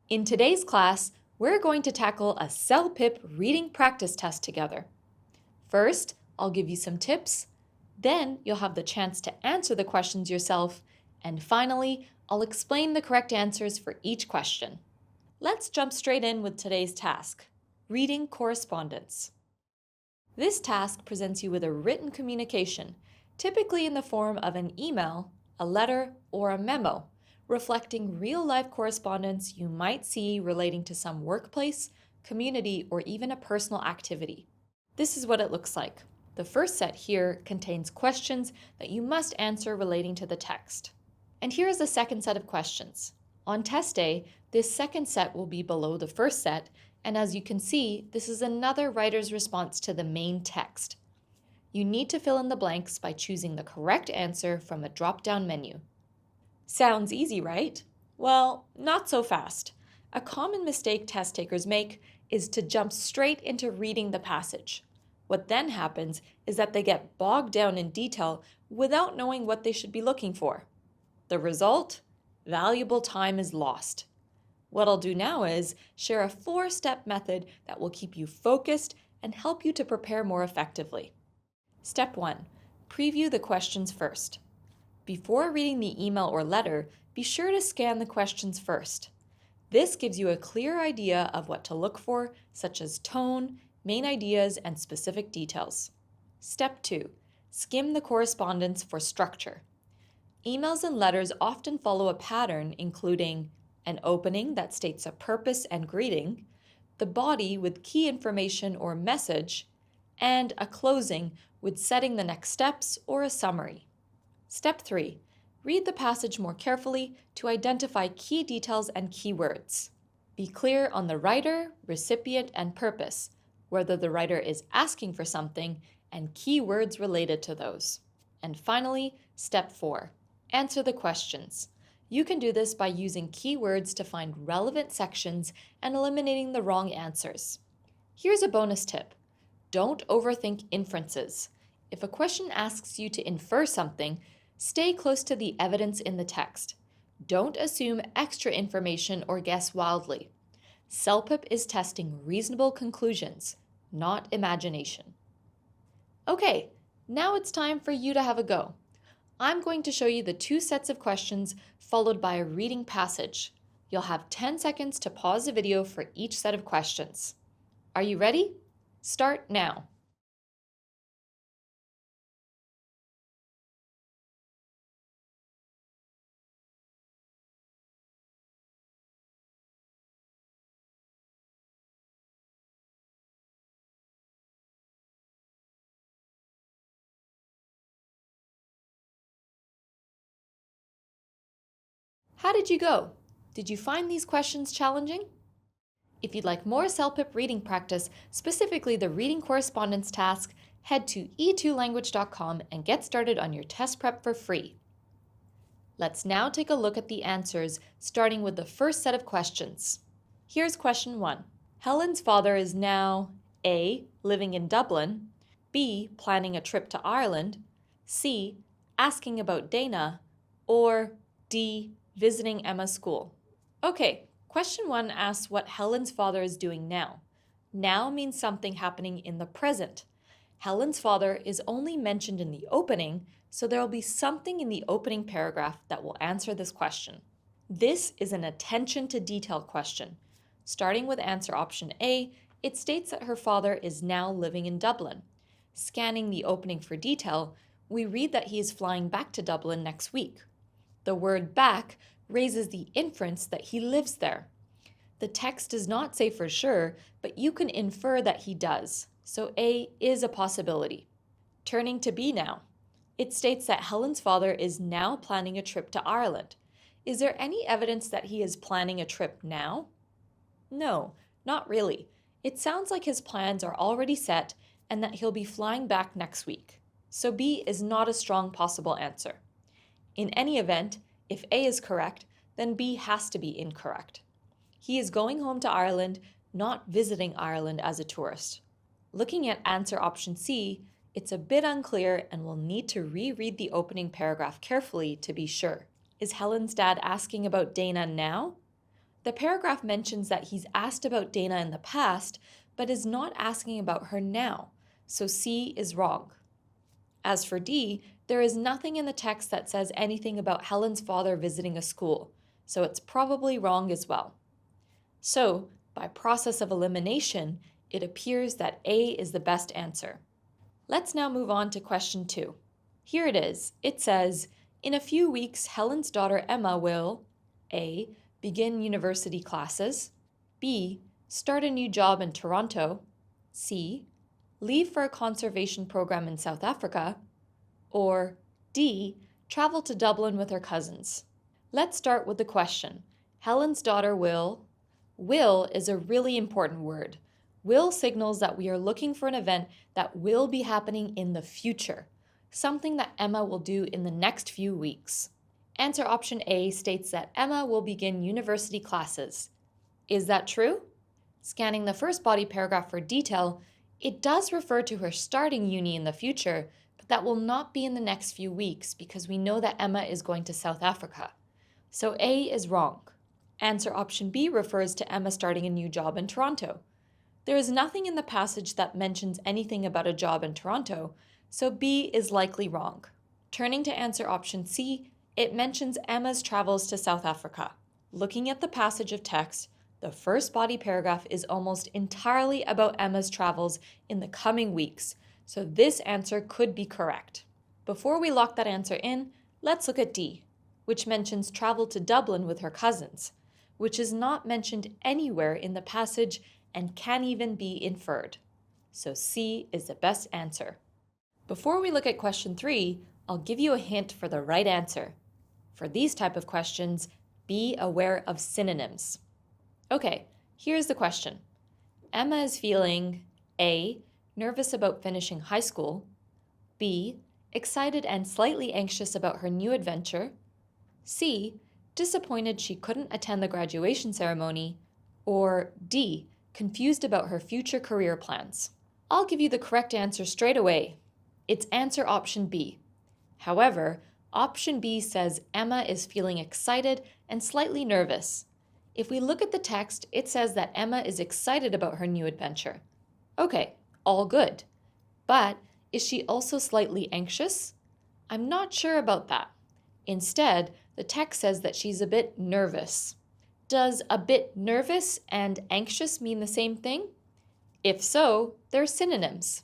In today's class, we're going to tackle a CELPIP reading practice test together. First, I'll give you some tips, then you'll have the chance to answer the questions yourself, and finally, I'll explain the correct answers for each question. Let's jump straight in with today's task, reading correspondence. This task presents you with a written communication, typically in the form of an email, a letter, or a memo, reflecting real-life correspondence you might see relating to some workplace, community, or even a personal activity. This is what it looks like. The first set here contains questions that you must answer relating to the text. And here is the second set of questions. On test day, this second set will be below the first set, and as you can see, this is another writer's response to the main text. You need to fill in the blanks by choosing the correct answer from a drop-down menu. Sounds easy, right? Well, not so fast. A common mistake test takers make is to jump straight into reading the passage. What then happens is that they get bogged down in detail without knowing what they should be looking for. The result? Valuable time is lost. What I'll do now is share a 4-step method that will keep you focused and help you to prepare more effectively. Step 1. Preview the questions first. Before reading the email or letter, be sure to scan the questions first. This gives you a clear idea of what to look for, such as tone, main ideas, and specific details. Step 2. Skim the correspondence for structure. Emails and letters often follow a pattern including an opening that states a purpose and greeting, the body with key information or message, and a closing with setting the next steps or a summary. Step 3. Read the passage more carefully to identify key details and keywords. Be clear on the writer, recipient, and purpose, whether the writer is asking for something, and keywords related to those. And finally, Step 4. Answer the questions. You can do this by using keywords to find relevant sections and eliminating the wrong answers. Here's a bonus tip. Don't overthink inferences. If a question asks you to infer something, stay close to the evidence in the text. Don't assume extra information or guess wildly. CELPIP is testing reasonable conclusions, not imagination. Okay, now it's time for you to have a go. I'm going to show you the 2 sets of questions followed by a reading passage. You'll have 10 seconds to pause the video for each set of questions. Are you ready? Start now. How did you go? Did you find these questions challenging? If you'd like more CELPIP reading practice, specifically the reading correspondence task, head to e2language.com and get started on your test prep for free. Let's now take a look at the answers, starting with the first set of questions. Here's question 1. Helen's father is now A. Living in Dublin, B. Planning a trip to Ireland, C. Asking about Dana, or D. Visiting Emma's school. Okay, question 1 asks what Helen's father is doing now. Now means something happening in the present. Helen's father is only mentioned in the opening, so there will be something in the opening paragraph that will answer this question. This is an attention to detail question. Starting with answer option A, it states that her father is now living in Dublin. Scanning the opening for detail, we read that he is flying back to Dublin next week. The word back raises the inference that he lives there. The text does not say for sure, but you can infer that he does, so A is a possibility. Turning to B now. It states that Helen's father is now planning a trip to Ireland. Is there any evidence that he is planning a trip now? No, not really. It sounds like his plans are already set and that he'll be flying back next week. So B is not a strong possible answer. In any event, if A is correct, then B has to be incorrect. He is going home to Ireland, not visiting Ireland as a tourist. Looking at answer option C, it's a bit unclear and we'll need to reread the opening paragraph carefully to be sure. Is Helen's dad asking about Dana now? The paragraph mentions that he's asked about Dana in the past, but is not asking about her now, so C is wrong. As for D, there is nothing in the text that says anything about Helen's father visiting a school, so it's probably wrong as well. So, by process of elimination, it appears that A is the best answer. Let's now move on to question 2. Here it is. It says, in a few weeks, Helen's daughter Emma will A. Begin university classes, B. Start a new job in Toronto, C. Leave for a conservation program in South Africa, or D. Travel to Dublin with her cousins. Let's start with the question. Helen's daughter will. Will is a really important word. Will signals that we are looking for an event that will be happening in the future, something that Emma will do in the next few weeks. Answer option A states that Emma will begin university classes. Is that true? Scanning the first body paragraph for detail, it does refer to her starting uni in the future, but that will not be in the next few weeks because we know that Emma is going to South Africa. So A is wrong. Answer option B refers to Emma starting a new job in Toronto. There is nothing in the passage that mentions anything about a job in Toronto, so B is likely wrong. Turning to answer option C, it mentions Emma's travels to South Africa. Looking at the passage of text, the first body paragraph is almost entirely about Emma's travels in the coming weeks, so this answer could be correct. Before we lock that answer in, let's look at D, which mentions travel to Dublin with her cousins, which is not mentioned anywhere in the passage and can even be inferred. So C is the best answer. Before we look at question 3, I'll give you a hint for the right answer. For these type of questions, be aware of synonyms. Okay, here's the question. Emma is feeling A. Nervous about finishing high school, B. Excited and slightly anxious about her new adventure, C. Disappointed she couldn't attend the graduation ceremony, or D. Confused about her future career plans. I'll give you the correct answer straight away. It's answer option B. However, option B says Emma is feeling excited and slightly nervous. If we look at the text, it says that Emma is excited about her new adventure. Okay, all good. But is she also slightly anxious? I'm not sure about that. Instead, the text says that she's a bit nervous. Does a bit nervous and anxious mean the same thing? If so, they're synonyms.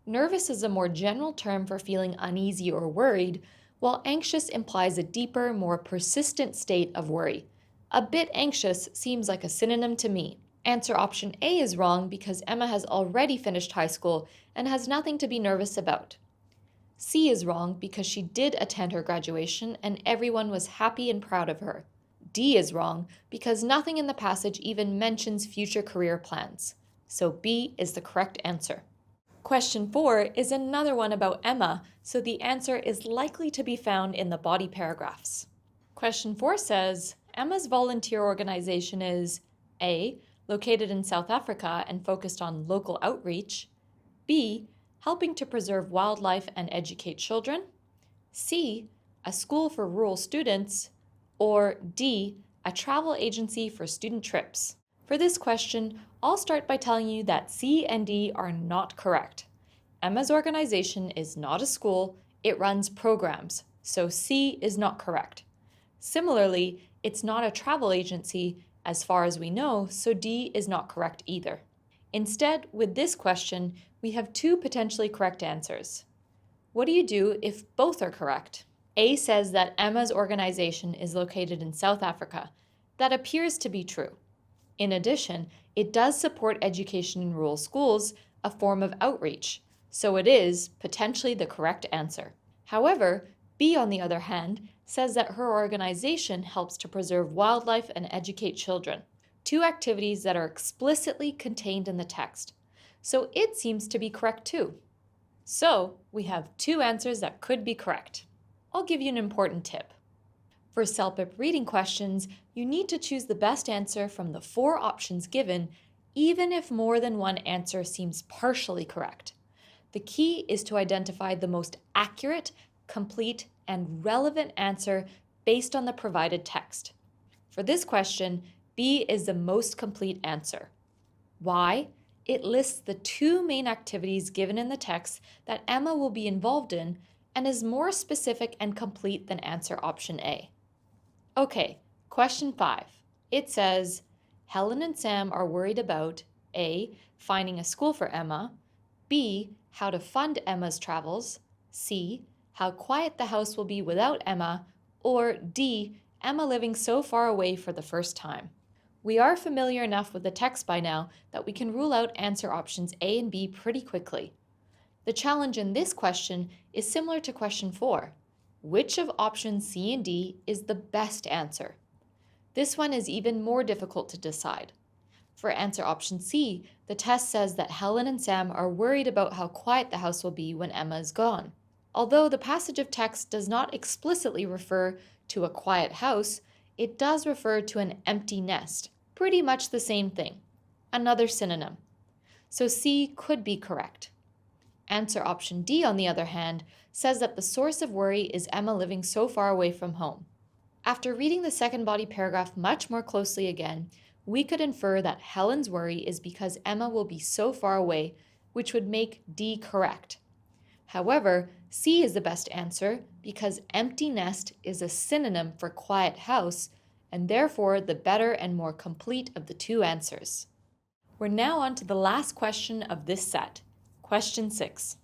Nervous is a more general term for feeling uneasy or worried, while anxious implies a deeper, more persistent state of worry. A bit anxious seems like a synonym to me. Answer option A is wrong because Emma has already finished high school and has nothing to be nervous about. C is wrong because she did attend her graduation and everyone was happy and proud of her. D is wrong because nothing in the passage even mentions future career plans. So B is the correct answer. Question 4 is another one about Emma, so the answer is likely to be found in the body paragraphs. Question 4 says, Emma's volunteer organization is A. Located in South Africa and focused on local outreach, B. Helping to preserve wildlife and educate children, C. A school for rural students, or D. A travel agency for student trips. For this question, I'll start by telling you that C and D are not correct. Emma's organization is not a school, it runs programs, so C is not correct. Similarly, it's not a travel agency, as far as we know, so D is not correct either. Instead, with this question, we have 2 potentially correct answers. What do you do if both are correct? A says that Emma's organization is located in South Africa. That appears to be true. In addition, it does support education in rural schools, a form of outreach, so it is potentially the correct answer. However, B, on the other hand, says that her organization helps to preserve wildlife and educate children, 2 activities that are explicitly contained in the text. So it seems to be correct too. So we have 2 answers that could be correct. I'll give you an important tip. For CELPIP reading questions, you need to choose the best answer from the 4 options given, even if more than one answer seems partially correct. The key is to identify the most accurate, complete, and relevant answer based on the provided text. For this question, B is the most complete answer. Why? It lists the two main activities given in the text that Emma will be involved in and is more specific and complete than answer option A. Okay, question 5. It says, Helen and Sam are worried about A. Finding a school for Emma, B. How to fund Emma's travels, C. How quiet the house will be without Emma, or D. Emma living so far away for the first time. We are familiar enough with the text by now that we can rule out answer options A and B pretty quickly. The challenge in this question is similar to question 4. Which of options C and D is the best answer? This one is even more difficult to decide. For answer option C, the test says that Helen and Sam are worried about how quiet the house will be when Emma is gone. Although the passage of text does not explicitly refer to a quiet house, it does refer to an empty nest, pretty much the same thing, another synonym. So C could be correct. Answer option D, on the other hand, says that the source of worry is Emma living so far away from home. After reading the second body paragraph much more closely again, we could infer that Helen's worry is because Emma will be so far away, which would make D correct. However, C is the best answer because empty nest is a synonym for quiet house and therefore the better and more complete of the two answers. We're now on to the last question of this set, question 6.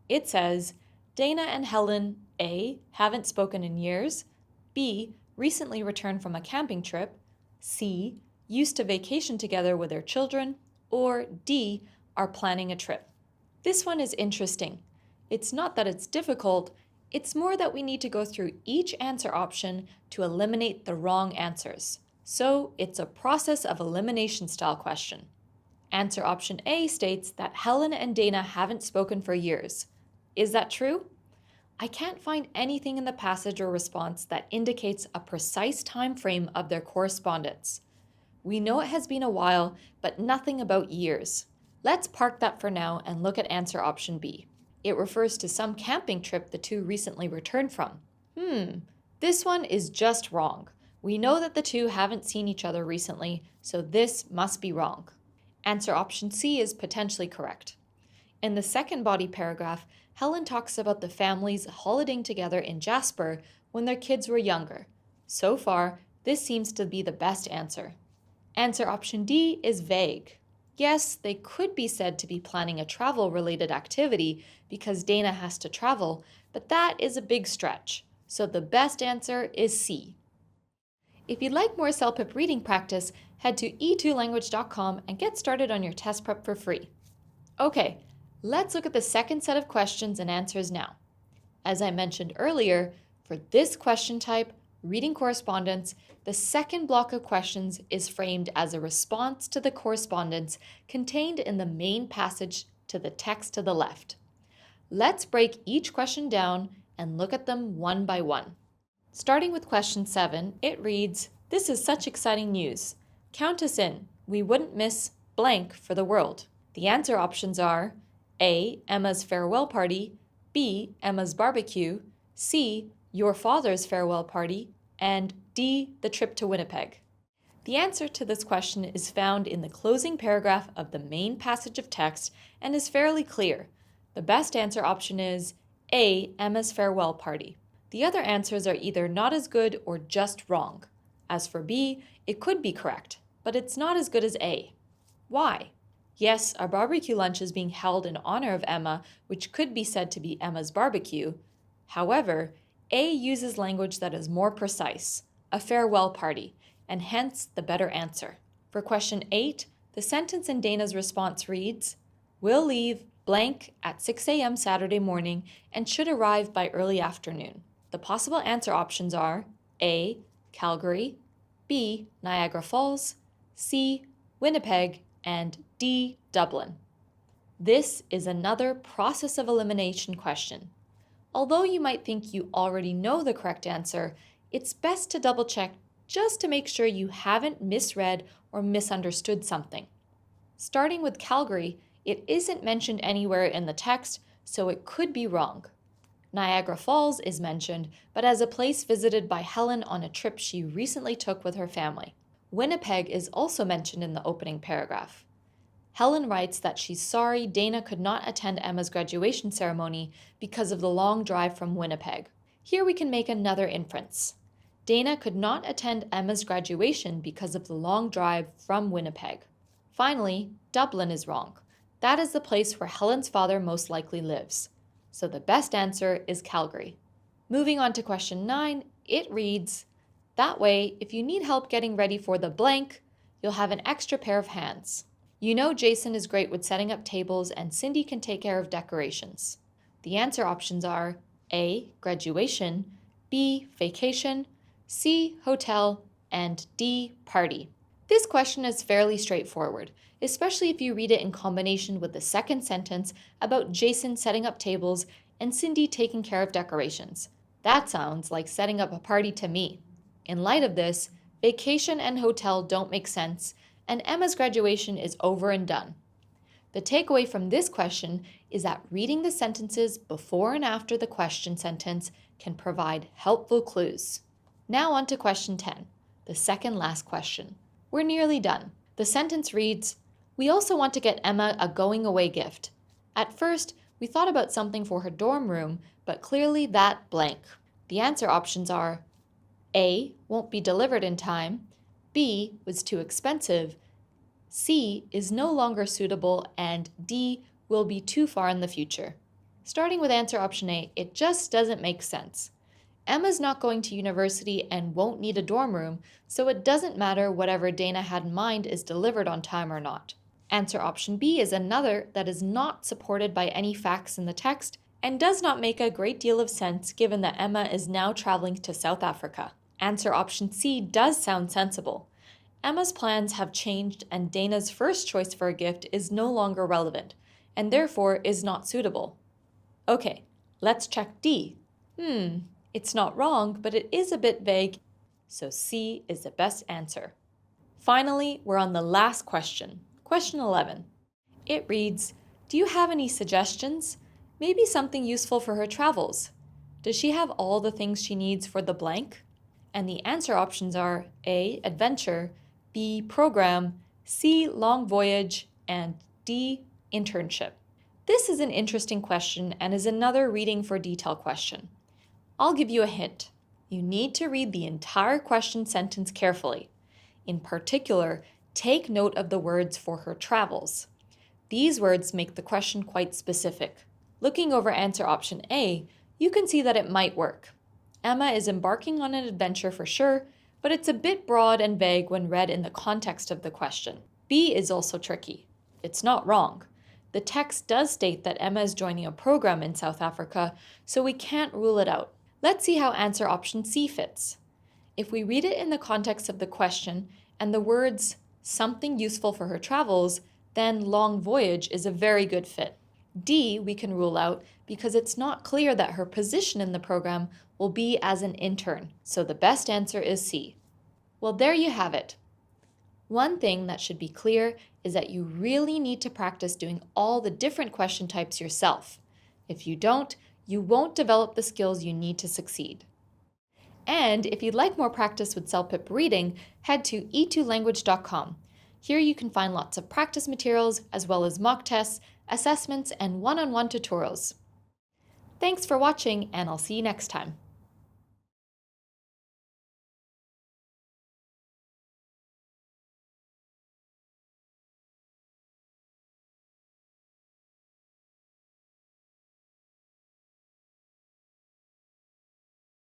It says, Dana and Helen A. haven't spoken in years, B. recently returned from a camping trip, C. used to vacation together with their children, or D. are planning a trip. This one is interesting. It's not that it's difficult, it's more that we need to go through each answer option to eliminate the wrong answers. So it's a process of elimination style question. Answer option A states that Helen and Dana haven't spoken for years. Is that true? I can't find anything in the passage or response that indicates a precise time frame of their correspondence. We know it has been a while, but nothing about years. Let's park that for now and look at answer option B. It refers to some camping trip the two recently returned from. This one is just wrong. We know that the two haven't seen each other recently, so this must be wrong. Answer option C is potentially correct. In the second body paragraph, Helen talks about the families holidaying together in Jasper when their kids were younger. So far, this seems to be the best answer. Answer option D is vague. Yes, they could be said to be planning a travel-related activity because Dana has to travel, but that is a big stretch. So the best answer is C. If you'd like more CELPIP reading practice, head to e2language.com and get started on your test prep for free. Okay, let's look at the second set of questions and answers now. As I mentioned earlier, for this question type, reading correspondence, the second block of questions is framed as a response to the correspondence contained in the main passage to the text to the left. Let's break each question down and look at them one by one. Starting with question 7, it reads, This is such exciting news. Count us in. We wouldn't miss blank for the world. The answer options are A. Emma's farewell party, B. Emma's barbecue, C. Your father's farewell party, and D. The trip to Winnipeg. The answer to this question is found in the closing paragraph of the main passage of text and is fairly clear. The best answer option is A. Emma's farewell party. The other answers are either not as good or just wrong. As for B, it could be correct, but it's not as good as A. Why? Yes, our barbecue lunch is being held in honor of Emma, which could be said to be Emma's barbecue. However, A uses language that is more precise, a farewell party, and hence the better answer. For question 8, the sentence in Dana's response reads, We'll leave blank at 6 a.m. Saturday morning and should arrive by early afternoon. The possible answer options are A. Calgary, B. Niagara Falls, C. Winnipeg, and D. Dublin. This is another process of elimination question. Although you might think you already know the correct answer, it's best to double check just to make sure you haven't misread or misunderstood something. Starting with Calgary, it isn't mentioned anywhere in the text, so it could be wrong. Niagara Falls is mentioned, but as a place visited by Helen on a trip she recently took with her family. Winnipeg is also mentioned in the opening paragraph. Helen writes that she's sorry Dana could not attend Emma's graduation ceremony because of the long drive from Winnipeg. Here we can make another inference. Dana could not attend Emma's graduation because of the long drive from Winnipeg. Finally, Dublin is wrong. That is the place where Helen's father most likely lives. So the best answer is Calgary. Moving on to question 9, it reads, that way, if you need help getting ready for the blank, you'll have an extra pair of hands. You know Jason is great with setting up tables and Cindy can take care of decorations. The answer options are A, graduation, B, vacation, C, hotel, and D, party. This question is fairly straightforward, especially if you read it in combination with the second sentence about Jason setting up tables and Cindy taking care of decorations. That sounds like setting up a party to me. In light of this, vacation and hotel don't make sense, and Emma's graduation is over and done. The takeaway from this question is that reading the sentences before and after the question sentence can provide helpful clues. Now on to question 10, the second last question. We're nearly done. The sentence reads, we also want to get Emma a going away gift. At first, we thought about something for her dorm room, but clearly that blank. The answer options are A, won't be delivered in time, B, was too expensive, C, is no longer suitable, and D, will be too far in the future. Starting with answer option A, it just doesn't make sense. Emma's not going to university and won't need a dorm room, so it doesn't matter whatever Dana had in mind is delivered on time or not. Answer option B is another that is not supported by any facts in the text and does not make a great deal of sense given that Emma is now traveling to South Africa. Answer option C does sound sensible. Emma's plans have changed and Dana's first choice for a gift is no longer relevant, and therefore is not suitable. Okay, let's check D. It's not wrong, but it is a bit vague, so C is the best answer. Finally, we're on the last question, question 11. It reads, do you have any suggestions? Maybe something useful for her travels. Does she have all the things she needs for the blank? And the answer options are A, adventure, B, program, C, long voyage, and D, internship. This is an interesting question and is another reading for detail question. I'll give you a hint. You need to read the entire question sentence carefully. In particular, take note of the words for her travels. These words make the question quite specific. Looking over answer option A, you can see that it might work. Emma is embarking on an adventure for sure, but it's a bit broad and vague when read in the context of the question. B is also tricky. It's not wrong. The text does state that Emma is joining a program in South Africa, so we can't rule it out. Let's see how answer option C fits. If we read it in the context of the question and the words something useful for her travels, then long voyage is a very good fit. D we can rule out because it's not clear that her position in the program will be as an intern, so the best answer is C. Well, there you have it. One thing that should be clear is that you really need to practice doing all the different question types yourself. If you don't, you won't develop the skills you need to succeed. And if you'd like more practice with CELPIP reading, head to e2language.com. Here you can find lots of practice materials as well as mock tests, assessments, and one-on-one tutorials. Thanks for watching, and I'll see you next time.